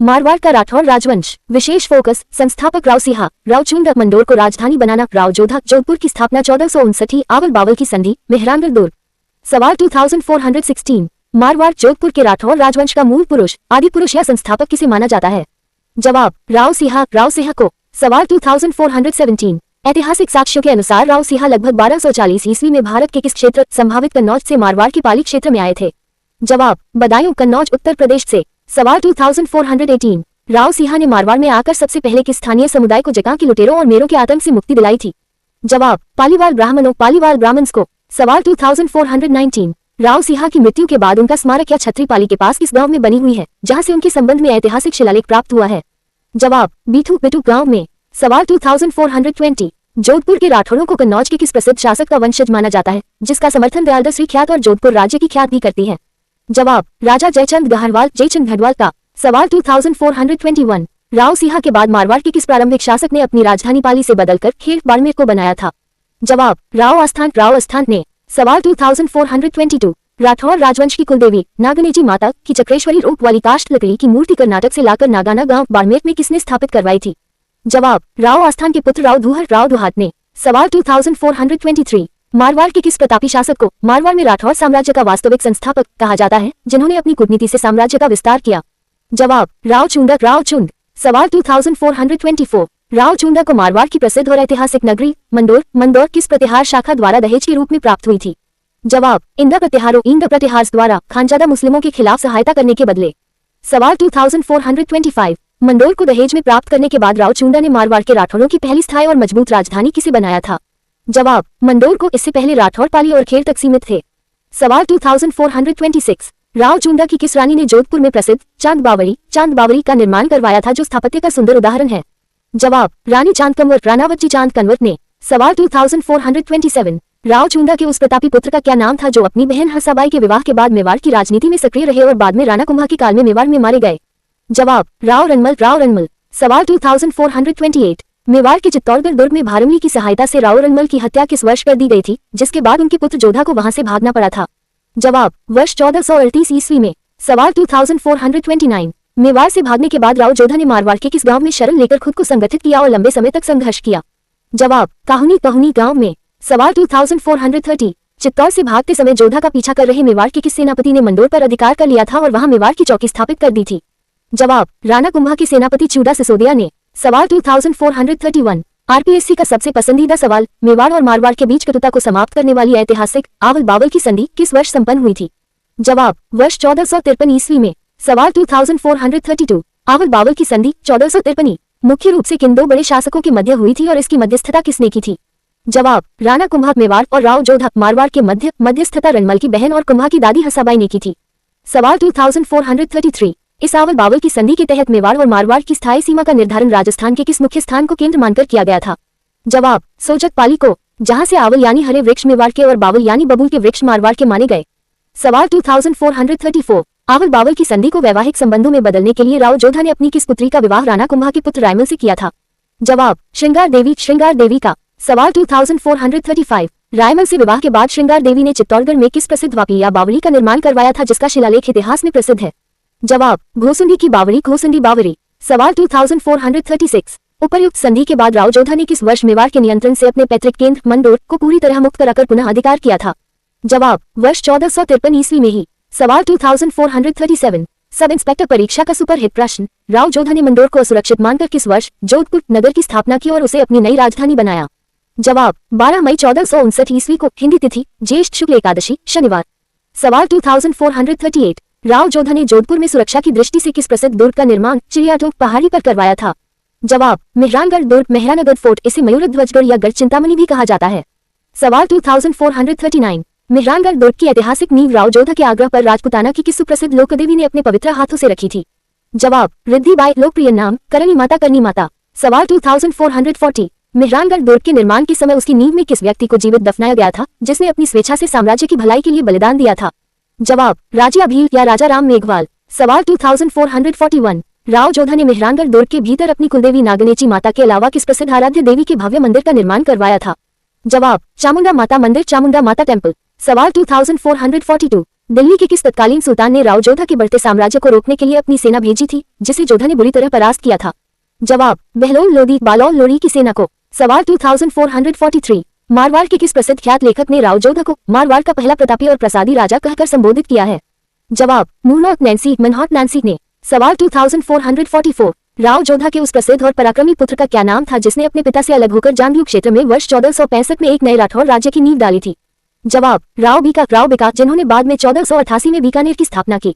मारवाड़ का राठौर राजवंश, विशेष फोकस, संस्थापक राव सिहा, राव चुंडक, मंडोर को राजधानी बनाना, राव जोधा, जोधपुर की स्थापना 1459, आवल बावल की संधि, मेहरानगढ़ दुर्ग। सवाल 2416, मारवाड़ जोधपुर के राठौर राजवंश का मूल पुरुष, आदि पुरुष या संस्थापक किसे माना जाता है? जवाब, राव सिहा को। सवाल 2417, ऐतिहासिक साक्ष्यों के अनुसार राव सिहा लगभग 1240 ईस्वी में भारत के किस क्षेत्र, संभावित कन्नौज से मारवाड़ के पाली क्षेत्र में आए थे? जवाब, बदायूं, कन्नौज, उत्तर प्रदेश से। सवाल 2418, राव सिहा ने मारवाड़ में आकर सबसे पहले किस स्थानीय समुदाय को जगां के लुटेरों और मेरों के आतंक से मुक्ति दिलाई थी? जवाब, पालीवाल ब्राह्मण्स को। सवाल 2419, राव सिहा की मृत्यु के बाद उनका स्मारक या छतरी पाली के पास किस गांव में बनी हुई है, जहां से उनके संबंध में ऐतिहासिक शिलालेख प्राप्त हुआ है? जवाब, बिटू गांव में। सवाल 2420, जोधपुर के राठौरों को कन्नौज के किस प्रसिद्ध शासक का वंशज माना जाता है, जिसका समर्थन दयालदास श्री ख्यात और जोधपुर राज्य की ख्यात भी करती है? जवाब, राजा जयचंद गढ़वाल का। सवाल 2421, राव सिहा के बाद मारवाड़ के किस प्रारंभिक शासक ने अपनी राजधानी पाली से बदलकर खेड़ बाड़मेर को बनाया था? जवाब, राव आस्थान ने। सवाल 2422, राठौर राजवंश की कुलदेवी नागनेची माता की चक्रेश्वरी रूप वाली काष्ठ लकड़ी की मूर्ति कर्नाटक से लाकर नागाना गांव बाड़मेर में किसने स्थापित करवाई थी? जवाब, राव आस्थान के पुत्र राव दुहात ने। सवाल 2423, मारवाड़ के किस प्रतापी शासक को मारवाड़ में राठौर साम्राज्य का वास्तविक संस्थापक कहा जाता है, जिन्होंने अपनी कूटनीति से साम्राज्य का विस्तार किया? जवाब, राव चुंड। सवाल 2424, राव चुंडक को मारवाड़ की प्रसिद्ध और ऐतिहासिक नगरी मंदोर किस प्रतिहार शाखा द्वारा दहेज के रूप में प्राप्त हुई थी? जवाब, इंद्र प्रतिहार द्वारा खानजादा मुस्लिमों के खिलाफ सहायता करने के बदले। सवाल 2425, मंदोर को दहेज में प्राप्त करने के बाद राव चुंडा ने मारवाड़ के राठौरों की पहली स्थायी और मजबूत राजधानी किसे बनाया था? जवाब, मंदोर को। इससे पहले राठौर पाली और खेड़ तक सीमित थे। सवाल 2426, राव चुंडा की किस रानी ने जोधपुर में प्रसिद्ध चांद बावरी का निर्माण करवाया था, जो स्थापत्य का सुंदर उदाहरण है? जवाब, रानी रानावती चांद कंवर ने। सवाल 2427, राव चुंडा के उस प्रतापी पुत्र का क्या नाम था जो अपनी बहन हंसाबाई के विवाह के बाद मेवाड़ की राजनीति में सक्रिय रहे और बाद में राणा कुंभा के काल में मेवाड़ में मारे गए? जवाब, राव रनमल। सवाल 2428, मेवाड़ के चित्तौड़गढ़ दुर्ग में भारमली की सहायता से राव रनमल की हत्या किस वर्ष कर दी गई थी, जिसके बाद उनके पुत्र जोधा को वहां से भागना पड़ा था? जवाब, वर्ष 1438 ईस्वी में। सवाल 2429, मेवाड़ से भागने के बाद राव जोधा ने मारवाड़ के किस गांव में शरण लेकर खुद को संगठित किया और लंबे समय तक संघर्ष किया? जवाब, काहुनी गांव में। सवाल 2430, चित्तौड़ से भागते समय जोधा का पीछा कर रहे मेवाड़ के किस सेनापति ने मंदोर पर अधिकार कर लिया था और वहां मेवाड़ की चौकी स्थापित कर दी थी? जवाब, राणा कुंभा के सेनापति चूड़ा सिसोदिया ने। सवाल 2431, आरपीएससी का सबसे पसंदीदा सवाल, मेवाड़ और मारवाड़ के बीच कटुता को समाप्त करने वाली ऐतिहासिक आवल बावल की संधि किस वर्ष संपन्न हुई थी? जवाब, वर्ष 1453 ईस्वी में। सवाल 2432, आवल बावल की संधि 1453 मुख्य रूप से किन दो बड़े शासकों के मध्य हुई थी और इसकी मध्यस्थता किसने की थी? जवाब, राणा कुंभा मेवाड़ और राव जोधा मारवाड़ के मध्यस्थता रनमल की बहन और कुंभा की दादी हंसाबाई ने की थी। सवाल 2433, इस आवल बावल की संधि के तहत मेवाड़ और मारवाड़ की स्थायी सीमा का निर्धारण राजस्थान के किस मुख्य स्थान को केंद्र मानकर किया गया था? जवाब, सोजत पाली को, जहां से आवल यानी हरे वृक्ष मेवाड़ के और बावल यानी बबूल के वृक्ष मारवाड़ के माने गए। सवाल 2434, आवल बावल की संधि को वैवाहिक संबंधों में बदलने के लिए राव जोधा ने अपनी किस पुत्री का विवाह राणा कुंभा के पुत्र रायमल से किया था? जवाब, श्रृंगार देवी का। सवाल 2435, रायमल से विवाह के बाद श्रृंगार देवी ने चित्तौड़गढ़ में किस प्रसिद्ध वापी या बावड़ी का निर्माण करवाया था, जिसका शिलालेख इतिहास में प्रसिद्ध है? जवाब, घोसुंडी की बावड़ी। सवाल 2436, उपर्युक्त संधि के बाद राव जोधा ने किस वर्ष मेवाड़ के नियंत्रण से अपने पैतृक केंद्र मंदोर को पूरी तरह मुक्त कराकर पुनः अधिकार किया था? जवाब, वर्ष 1453 ईस्वी में ही। सवाल 2437, सब इंस्पेक्टर परीक्षा का सुपरहिट प्रश्न, राव जोधा ने मंदोर को असुरक्षित मानकर किस वर्ष जोधपुर नगर की स्थापना की और उसे अपनी नई राजधानी बनाया? जवाब, 12 मई 1459 ईस्वी को, हिंदी तिथि ज्येष्ठ शुक्ल एकादशी शनिवार। सवाल 2438, राव जोधा ने जोधपुर में सुरक्षा की दृष्टि से किस प्रसिद्ध दुर्ग का निर्माण चिड़ियाटोप पहाड़ी पर करवाया था? जवाब, मेहरानगढ़ दुर्ग, मेहरानगढ़ फोर्ट, इसे मयूरध्वजगढ़ या गढ़ चिंतामणि भी कहा जाता है। सवाल 2439, मेहरानगढ़ दुर्ग की ऐतिहासिक नींव राव जोधा के आग्रह पर राजपुताना की किस सुप्रसिद्ध लोकदेवी ने अपने पवित्र हाथों से रखी थी? जवाब, रिद्धिबाई, लोकप्रिय नाम करणी माता। सवाल 2440, मेहरानगढ़ दुर्ग के निर्माण के समय उसकी नींव में किस व्यक्ति को जीवित दफनाया गया था, जिसने अपनी स्वेच्छा से साम्राज्य की भलाई के लिए बलिदान दिया था? जवाब, राजा भील या राजा राम मेघवाल। सवाल 2441, राव जोधा ने मेहरानगढ़ दुर्ग के भीतर अपनी कुलदेवी नागनेची माता के अलावा किस प्रसिद्ध आराध्य देवी के भव्य मंदिर का निर्माण करवाया था? जवाब, चामुंडा माता मंदिर, चामुंडा माता टेम्पल। सवाल 2442, दिल्ली के किस तत्कालीन सुल्तान ने राव जोधा के बढ़ते साम्राज्य को रोकने के लिए अपनी सेना भेजी थी, जिसे जोधा ने बुरी तरह परास्त किया था? जवाब, बहलोल लोदी बालोल लोरी की सेना को। सवाल 2443, मारवाड़ के किस प्रसिद्ध ख्यात लेखक ने राव जोधा को मारवाड़ का पहला प्रतापी और प्रसादी राजा कहकर संबोधित किया है? जवाब, मूरनॉट नैन्सी मनहॉट नैन्सी ने। सवाल 2444, राव जोधा के उस प्रसिद्ध और पराक्रमी पुत्र का क्या नाम था जिसने अपने पिता से अलग होकर जामलू क्षेत्र में वर्ष 1465 में एक नए राठौर राज्य की नींव डाली थी? जवाब, राव बिका, जिन्होंने बाद में 1488 में बीकानेर की स्थापना की।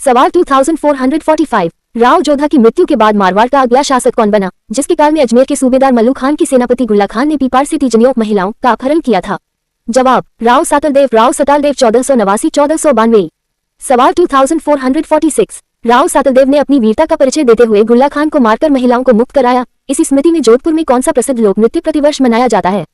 सवाल 2445, राव जोधा की मृत्यु के बाद मारवाड़ का अगला शासक कौन बना, जिसके काल में अजमेर के सूबेदार मल्लू खान की सेनापति गुल्ला खान ने पीपार से तीजनियों महिलाओं का अपहरण किया था? जवाब, राव सतालदेव 1492। सवाल 2446, राव सतालदेव ने अपनी वीरता का परिचय देते हुए गुल्ला खान को मारकर महिलाओं को मुक्त कराया। इसी स्मृति में जोधपुर में कौन सा प्रसिद्ध लोक नृत्य प्रतिवर्ष मनाया जाता है?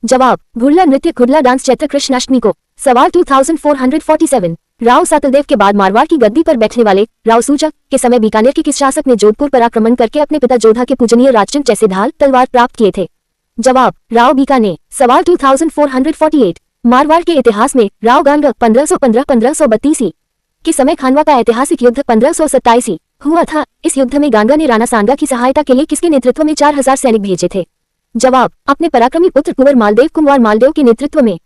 जवाब, घुड़ला नृत्य घुड़ला डांस चैत्र कृष्णाष्टमी को। सवाल 2447, राव सतालदेव के बाद मारवाड़ की गद्दी पर बैठने वाले राव सूचक के समय बीकानेर के किस शासक ने जोधपुर पर आक्रमण करके अपने पिता जोधा के पूजनीय राजचंद जैसे ढाल तलवार प्राप्त किए थे? जवाब, राव बीका ने। सवाल 2448, मारवाड़ के इतिहास में राव गांगा 1515-1532 के समय खानवा का ऐतिहासिक युद्ध 1527 हुआ था। इस युद्ध में गांगा ने राणा सांगा की सहायता के लिए किसके नेतृत्व में 4000 सैनिक भेजे थे? जवाब, अपने पराक्रमी पुत्र कुंवर मालदेव के नेतृत्व में।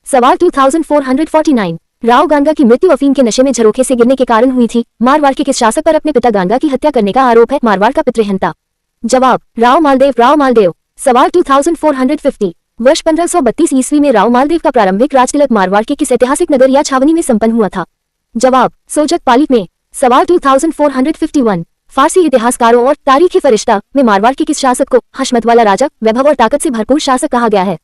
सवाल 2449, राव गांगा की मृत्यु अफीम के नशे में झरोखे से गिरने के कारण हुई थी। मारवाड़ के किस शासक पर अपने पिता गांगा की हत्या करने का आरोप है? मारवाड़ का पितृहंता। जवाब, राव मालदेव। सवाल 2450, वर्ष 1532 ईस्वी में राव मालदेव का प्रारंभिक राजतिलक मारवाड़ के किस ऐतिहासिक नगर या छावनी में संपन्न हुआ था? जवाब, सोजत पाली में। सवाल 2451, फारसी इतिहासकारों और तारीखी फरिश्ता में मारवाड़ के किस शासक को हशमत वाला राजा, वैभव और ताकत से भरपूर शासक कहा गया है?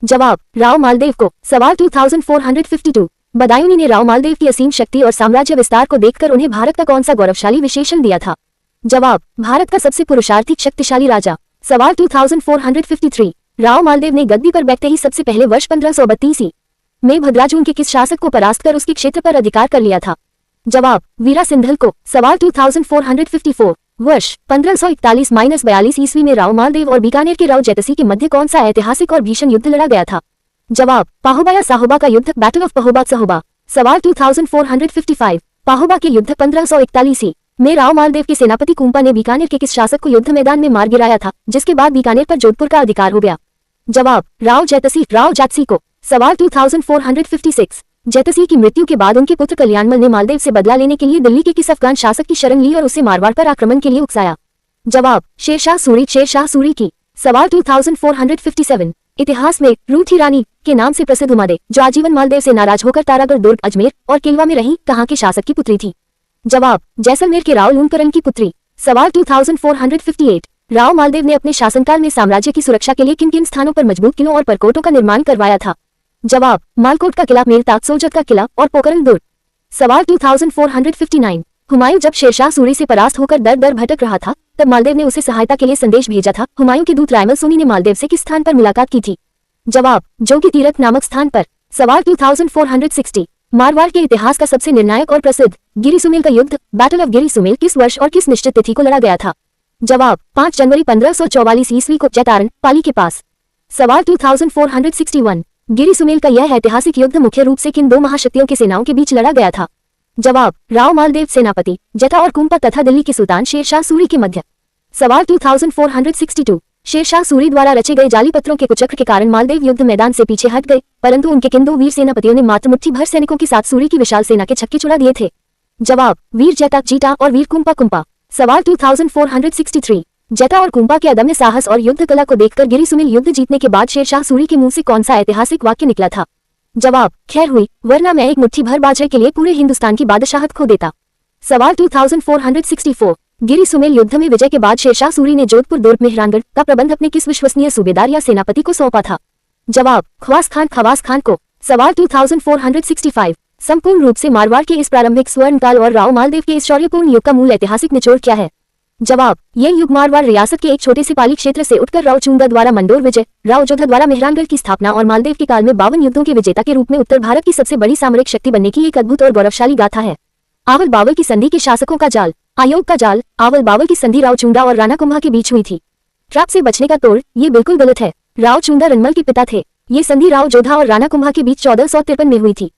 जवाब, राव मालदेव को। सवाल 2452, बदायूंनी ने राव मालदेव की असीम शक्ति और साम्राज्य विस्तार को देखकर उन्हें भारत का कौन सा गौरवशाली विशेषण दिया था? जवाब, भारत का सबसे पुरुषार्थी शक्तिशाली राजा। सवाल 2453, राव मालदेव ने गद्दी पर बैठते ही सबसे पहले वर्ष 1532 में भद्राजुन के किस शासक को परास्त कर उसके क्षेत्र पर अधिकार कर लिया था? जवाब, वीरा सिंधल को। सवाल 2454, वर्ष 1541-42 ईस्वी में राव मालदेव और बीकानेर के राव जैतसी के मध्य कौन सा ऐतिहासिक और भीषण युद्ध लड़ा गया था? जवाब, पाहोबा या साहोबा का युद्ध, बैटल ऑफ पाहोबा सहोबा। सवाल 2455, पाहोबा के युद्ध 1541 में राव मालदेव के सेनापति कुंपा ने बीकानेर के किस शासक को युद्ध मैदान में मार गिराया था, जिसके बाद बीकानेर पर जोधपुर का अधिकार हो गया? जवाब, राव जैतसी को। सवाल 2456, जैतसी की मृत्यु के बाद उनके पुत्र कल्याणमल ने मालदेव से बदला लेने के लिए दिल्ली के किस अफगान शासक की शरण ली और उसे मारवाड़ पर आक्रमण के लिए उकसाया? जवाब, शेरशाह सूरी की। सवाल 2457, इतिहास में रूठी रानी के नाम से प्रसिद्ध उमादे, जो आजीवन मालदेव से नाराज होकर तारागढ़ दुर्ग, अजमेर और किलवा में रही, कहाँ के शासक की पुत्री थी? जवाब, जैसलमेर के राव लूणकरण की पुत्री। सवाल 2458, राव मालदेव ने अपने शासनकाल में साम्राज्य की सुरक्षा के लिए किन किन स्थानों पर मजबूत किलों और परकोटों का निर्माण करवाया था? जवाब, मालकोट का किला, मेरताक, सोजत का किला और पोखरण दुर्ग। सवाल 2459, हुमायूं जब शेरशाह सूरी से परास्त होकर दर दर भटक रहा था, तब मालदेव ने उसे सहायता के लिए संदेश भेजा था। हुमायूं के दूत रायमल सोनी ने मालदेव से किस स्थान पर मुलाकात की थी? जवाब, जोगी तीरथ नामक स्थान पर। सवाल 2460, मारवाड़ के इतिहास का सबसे निर्णायक और प्रसिद्ध गिरी सुमेल का युद्ध, बैटल ऑफ गिरी सुमेल, किस वर्ष और किस निश्चित तिथि को लड़ा गया था? जवाब, 5 जनवरी 1544 ईस्वी को जैतारण पाली के पास। सवाल 2461, गिरी सुमेल का यह ऐतिहासिक युद्ध मुख्य रूप से किन दो महाशक्तियों की सेनाओं के बीच लड़ा गया था? जवाब, राव मालदेव सेनापति जटा और कुंपा तथा दिल्ली के सुल्तान शेरशाह सूरी के मध्य। सवाल 2462, शेरशाह सूरी द्वारा रचे गए जाली पत्रों के कुचक्र के कारण मालदेव युद्ध मैदान से पीछे हट गए, परंतु उनके किन दो वीर सेनापतियों ने मात्र मुट्ठी भर सैनिकों के साथ सूरी की विशाल सेना के छक्के छुड़ा दिए थे? जवाब, वीर जटा जीटा और वीर कुंपा। सवाल 2463, जटा और कुंपा के अदम्य साहस और युद्ध कला को देखकर गिरी सुमेल युद्ध जीतने के बाद शेरशाह सूरी के मुंह से कौन सा ऐतिहासिक वाक्य निकला था? जवाब, खैर हुई, वरना मैं एक मुट्ठी भर बाजरे के लिए पूरे हिंदुस्तान की बादशाहत खो देता। सवाल 2464, गिरी सुमेल युद्ध में विजय के बाद शेरशाह सूरी ने जोधपुर दुर्ग मेहरानगढ़ का प्रबंध अपने किस विश्वसनीय सूबेदार या सेनापति को सौंपा था? जवाब, खवास खान को। सवाल 2465, संपूर्ण रूप से मारवाड़ के इस प्रारंभिक स्वर्ण काल और राव मालदेव के इस शौर्यपूर्ण युग का मूल ऐतिहासिक निचोड़ क्या है? जवाब, यह युग मारवाड़ रियासत के एक छोटे से पाली क्षेत्र से उठकर राव चूंगा द्वारा मंडोर विजय, राव जोधा द्वारा मेहरानगढ़ की स्थापना और मालदेव के काल में 52 युद्धों के विजेता के रूप में उत्तर भारत की सबसे बड़ी सामरिक शक्ति बनने की एक अद्भुत और गौरवशाली गाथा है। आवल बावल की संधि के शासकों का जाल, आयोग का जाल। आवल बावल की संधि राव चूंगा और राणा कुंभा के बीच हुई थी। ट्रैप से बचने का तोड़, ये बिल्कुल गलत है। राव चूंगा रनमल के पिता थे। ये संधि राव जोधा और राणा कुंभा के बीच 1453 में हुई थी।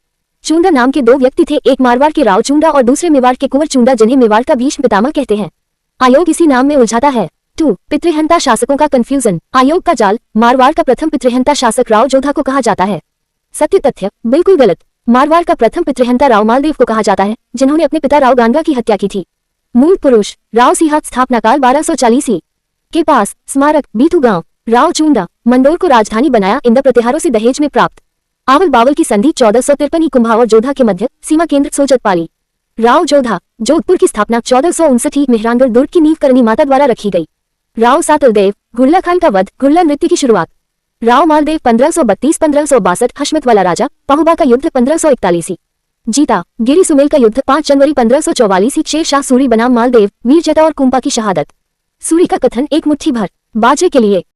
चूंडा नाम के दो व्यक्ति थे, एक मारवाड़ के राव चूंडा और दूसरे मेवाड़ के कुंवर चूंडा, जिन्हें मेवाड़ का भीष्म पितामह कहते हैं। आयोग इसी नाम में उलझाता है। 2. पितृहंता शासकों का कंफ्यूजन। आयोग का जाल। मारवाड़ का प्रथम पितृहंता शासक राव जोधा को कहा जाता है। सत्य तथ्य बिल्कुल गलत। मारवाड़ का प्रथम पितृहंता राव मालदेव को कहा जाता है, जिन्होंने अपने पिता राव गानगा की हत्या की थी। मूल पुरुष राव सिंह, स्थापना काल 1240 के पास। स्मारक बीथू गांव। राव चूंडा मंडोर को राजधानी बनाया, इंद्र प्रतिहारों से दहेज में प्राप्त। आवल बावल की संधि 1453 कुंभा और जोधा के मध्य। सीमा केंद्र सोजतपाली। राव जोधा जोधपुर की स्थापना 1459 मेहरानगढ़ दुर्ग की नींव करनी माता द्वारा रखी गई। राव सातलदेव गुल्ला खान का वध, गुल्ला नृत्य की शुरुआत। राव मालदेव 1532-1562, हशमत वाला राजा। पहुबा का युद्ध 1541 जीता। गिरी सुमेल का युद्ध 5 जनवरी 1544। शेर शाह सूरी बनाम मालदेव, वीर जटा और कुंपा की शहादत। सूरी का कथन, एक मुट्ठी भर बाजरे के लिए